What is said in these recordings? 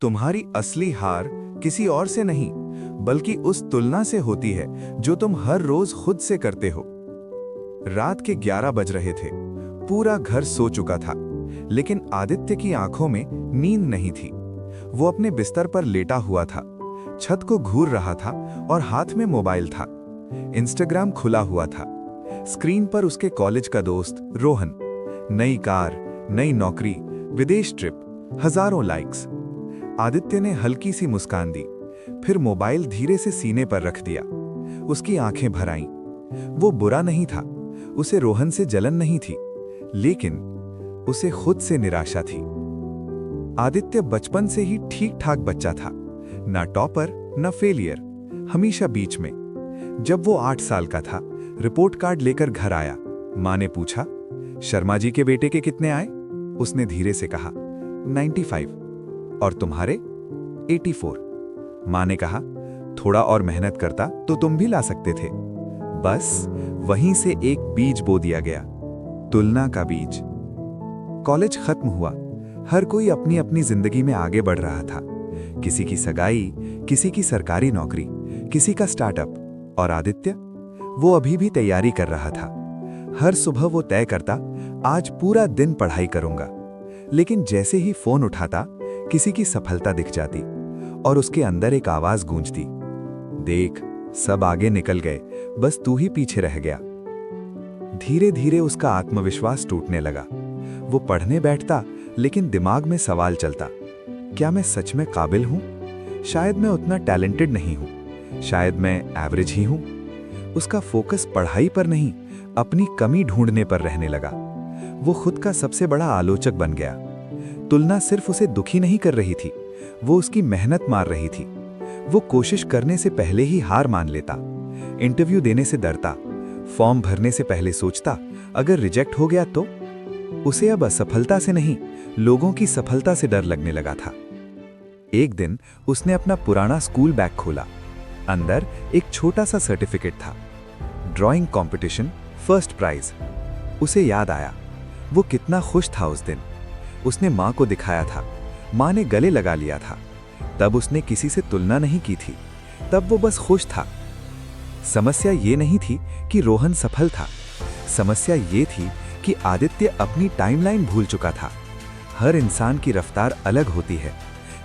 तुम्हारी असली हार किसी और से नहीं, बल्कि उस तुलना से होती है जो तुम हर रोज खुद से करते हो। रात के 11 बज रहे थे। पूरा घर सो चुका था, लेकिन आदित्य की आंखों में नींद नहीं थी। वो अपने बिस्तर पर लेटा हुआ था, छत को घूर रहा था और हाथ में मोबाइल था। इंस्टाग्राम खुला हुआ था। स्क्रीन पर उसके कॉलेज का दोस्त रोहन, नई कार, नई नौकरी, विदेश ट्रिप, हजारों लाइक्स। आदित्य ने हल्की सी मुस्कान दी, फिर मोबाइल धीरे से सीने पर रख दिया। उसकी आंखें भर आईं। वो बुरा नहीं था, उसे रोहन से जलन नहीं थी, लेकिन उसे खुद से निराशा थी। आदित्य बचपन से ही ठीक ठाक बच्चा था, ना टॉपर ना फेलियर, हमेशा बीच में। जब वो 8 साल का था, रिपोर्ट कार्ड लेकर घर आया। माँ ने पूछा, शर्मा जी के बेटे के कितने आए? उसने धीरे से कहा, 95। और तुम्हारे? 84। माँ ने कहा, थोड़ा और मेहनत करता तो तुम भी ला सकते थे। बस वहीं से एक बीज बो दिया गया, तुलना का बीज। कॉलेज खत्म हुआ। हर कोई अपनी अपनी जिंदगी में आगे बढ़ रहा था। किसी की सगाई, किसी की सरकारी नौकरी, किसी का स्टार्टअप। और आदित्य, वो अभी भी तैयारी कर रहा था। हर सुबह वो तय करता, आज पूरा दिन पढ़ाई करूंगा। लेकिन जैसे ही फोन उठाता, किसी की सफलता दिख जाती और उसके अंदर एक आवाज गूंजती, देख, सब आगे निकल गए, बस तू ही पीछे रह गया। धीरे धीरे उसका आत्मविश्वास टूटने लगा। वो पढ़ने बैठता, लेकिन दिमाग में सवाल चलता, क्या मैं सच में काबिल हूं? शायद मैं उतना टैलेंटेड नहीं हूं, शायद मैं एवरेज ही हूं। उसका फोकस पढ़ाई पर नहीं, अपनी कमी ढूंढने पर रहने लगा। वो खुद का सबसे बड़ा आलोचक बन गया। तुलना सिर्फ उसे दुखी नहीं कर रही थी, वो उसकी मेहनत मार रही थी। वो कोशिश करने से पहले ही हार मान लेता, इंटरव्यू देने से डरता, फॉर्म भरने से पहले सोचता, अगर रिजेक्ट हो गया तो? उसे अब असफलता से नहीं, लोगों की सफलता से डर लगने लगा था। एक दिन उसने अपना पुराना स्कूल बैग खोला। अंदर एक छोटा सा सर्टिफिकेट था, ड्राइंग कंपटीशन, फर्स्ट प्राइज। उसे याद आया, वो कितना खुश था उस दिन। उसने माँ को दिखाया था, माँ ने गले लगा लिया था। तब उसने किसी से तुलना नहीं की थी, तब वो बस खुश था। समस्या ये नहीं थी कि रोहन सफल था, समस्या ये थी कि आदित्य अपनी टाइमलाइन भूल चुका था। हर इंसान की रफ्तार अलग होती है,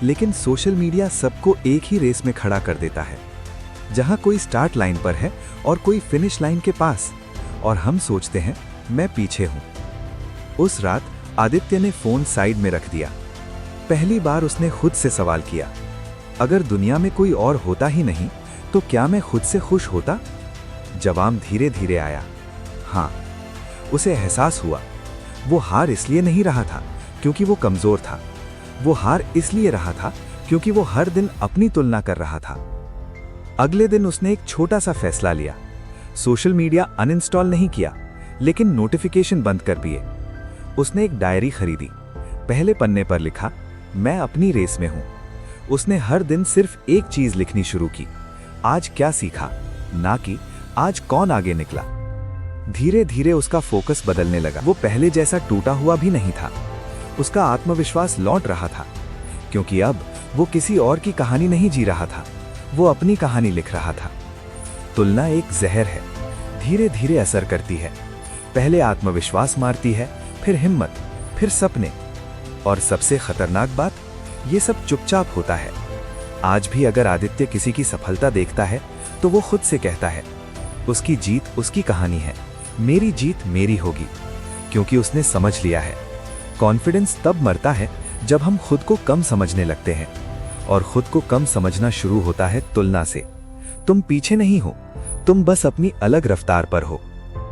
लेकिन सोशल मीडिया सबको एक ही रेस में खड़ा कर देता है, जहां कोई स्टार्ट लाइन पर है और कोई फिनिश लाइन के पास, और हम सोचते हैं मैं पीछे हूं। उस रात आदित्य ने फोन साइड में रख दिया। पहली बार उसने खुद से सवाल किया, अगर दुनिया में कोई और होता ही नहीं तो क्या मैं खुद से खुश होता? जवाब धीरे धीरे आया, हाँ। उसे एहसास हुआ, वो हार इसलिए नहीं रहा था क्योंकि वो कमजोर था, वो हार इसलिए रहा था क्योंकि वो हर दिन अपनी तुलना कर रहा था। अगले दिन उसने एक छोटा सा फैसला लिया। सोशल मीडिया अनइंस्टॉल नहीं किया, लेकिन नोटिफिकेशन बंद कर दिए। उसने एक डायरी खरीदी। पहले पन्ने पर लिखा, मैं अपनी रेस में हूं। उसने हर दिन सिर्फ एक चीज लिखनी शुरू की, आज क्या सीखा, ना कि आज कौन आगे निकला। धीरे धीरे उसका फोकस बदलने लगा। वो पहले जैसा टूटा हुआ भी नहीं था। उसका आत्मविश्वास लौट रहा था, क्योंकि अब वो किसी और की कहानी नहीं जी रहा था, वो अपनी कहानी लिख रहा था। तुलना एक जहर है, धीरे धीरे असर करती है। पहले आत्मविश्वास मारती है, फिर हिम्मत, फिर सपने, और सबसे खतरनाक बात, ये सब चुपचाप होता है। आज भी अगर आदित्य किसी की सफलता देखता है तो वो खुद से कहता है, उसकी जीत उसकी कहानी है, मेरी जीत मेरी होगी, क्योंकि उसने समझ लिया है, कॉन्फिडेंस तब मरता है जब हम खुद को कम समझने लगते हैं, और खुद को कम समझना शुरू होता है तुलना से। तुम पीछे नहीं हो, तुम बस अपनी अलग रफ्तार पर हो।